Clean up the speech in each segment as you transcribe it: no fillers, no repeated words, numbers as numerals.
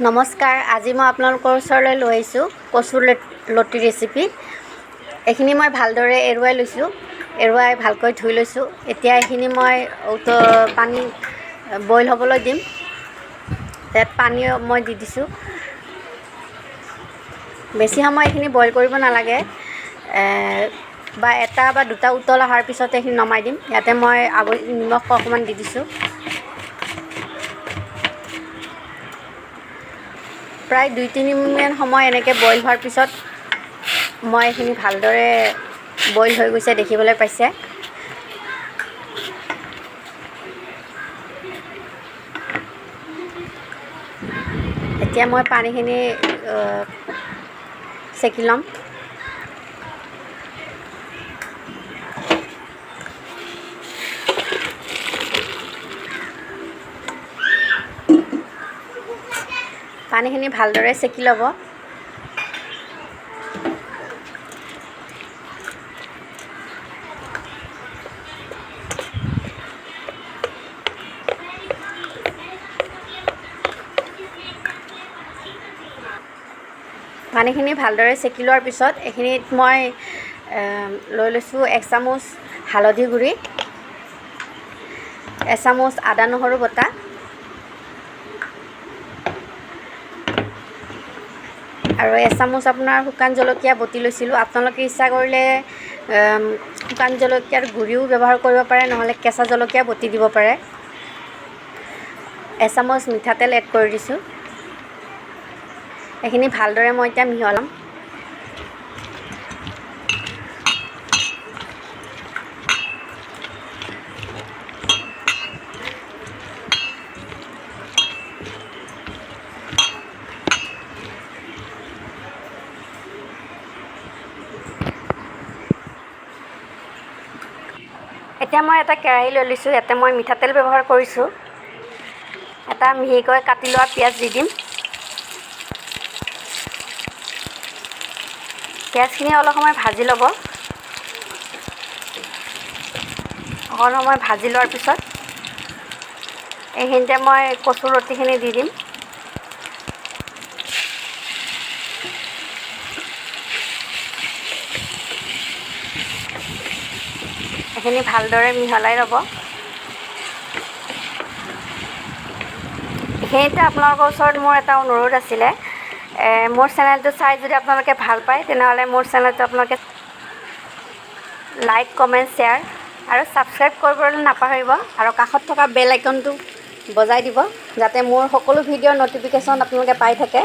নমস্কাৰ, আজি মই আপোনালোকৰ ওচৰলৈ লৈ আহিছোঁ কচুৰ লতি ৰেচিপি। এইখিনি মই ভালদৰে এৰুৱাই লৈছোঁ, এৰুৱাই ভালকৈ ধুই লৈছোঁ। এতিয়া এইখিনি মই পানী বইল হ'বলৈ দিম। তাত পানী মই দি দিছোঁ। বেছি সময় এইখিনি বইল কৰিব নালাগে, বা এটা বা দুটা উতল অহাৰ পিছতে এইখিনি নমাই দিম। ইয়াতে মই নিমখ অকণমান দি দিছোঁ। প্ৰায় 2-3 মিনিট সময় এনেকৈ বইল হোৱাৰ পিছত মই এইখিনি ভালদৰে বইল হৈ গৈছে, দেখিবলৈ পাইছে। এতিয়া মই পানীখিনি চেকি ল'ম। পানীখিনি ভালদৰে চেকি ল'ব। পানীখিনি ভালদৰে চেকি লোৱাৰ পিছত এইখিনিত মই লৈ লৈছোঁ 1 চামুচ হালধি গুড়ি, 1 চামুচ আদা নহৰু বটা, আৰু 1 চামুচ আপোনাৰ শুকান জলকীয়া বটি লৈছিলোঁ। আপোনালোকে ইচ্ছা কৰিলে শুকান জলকীয়াৰ গুড়িও ব্যৱহাৰ কৰিব পাৰে, নহ'লে কেঁচা জলকীয়া বটি দিব পাৰে। 1 চামুচ মিঠাতেল এড কৰি দিছোঁ। এইখিনি ভালদৰে মই এতিয়া মিহলাম। এতিয়া মই এটা কেৰাহী লৈ লৈছোঁ। ইয়াতে মই মিঠাতেল ব্যৱহাৰ কৰিছোঁ। এটা মিহিকৈ কাটি লোৱা পিঁয়াজ দি দিম। পিঁয়াজখিনি অলপ সময় ভাজি ল'ব। অকণ সময় ভাজি লোৱাৰ পিছত এইখিনিতে মই কচুৰ লতিখিনি দি দিম। এইখিনি ভালদৰে মিহলাই ল'ব। এইখিনিতে আপোনালোকৰ ওচৰত মোৰ এটা অনুৰোধ আছিলে, মোৰ চেনেলটো চাই যদি আপোনালোকে ভাল পায়, তেনেহ'লে মোৰ চেনেলটো আপোনালোকে লাইক, কমেণ্ট, শ্বেয়াৰ আৰু ছাবস্ক্ৰাইব কৰিবলৈ নাপাহৰিব, আৰু কাষত থকা বেল আইকনটো বজাই দিব, যাতে মোৰ সকলো ভিডিঅ'ৰ ন'টিফিকেশ্যন আপোনালোকে পাই থাকে।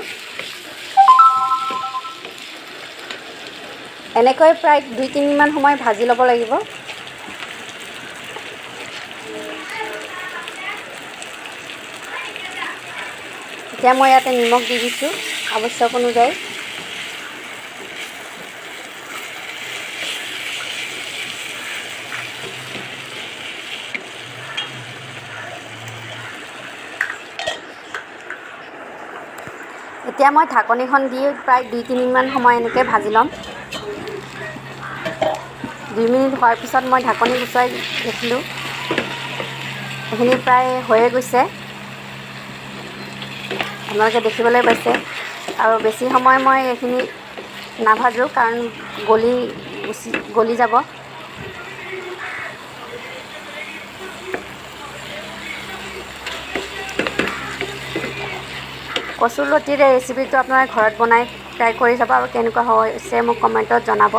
এনেকৈ প্ৰায় 2-3 মিনিটমান সময় ভাজি ল'ব লাগিব। এতিয়া মই ইয়াতে নিমখ দি দিছোঁ আৱশ্যক অনুযায়ী। এতিয়া মই ঢাকনিখন দি প্ৰায় 2-3 মিনিটমান সময় এনেকৈ ভাজি ল'ম। 2 মিনিট হোৱাৰ পিছত মই ঢাকনি গুচাই দেখিলোঁ এইখিনি প্ৰায় হৈয়ে গৈছে, আপোনালোকে দেখিবলৈ পাইছে। আৰু বেছি সময় মই এইখিনি নাভাজোঁ, কাৰণ গলি যাব। কচুৰ লতিৰ ৰেচিপিটো আপোনাৰ ঘৰত বনাই ট্ৰাই কৰি চাব, আৰু কেনেকুৱা হৈছে মোক কমেণ্টত জনাব।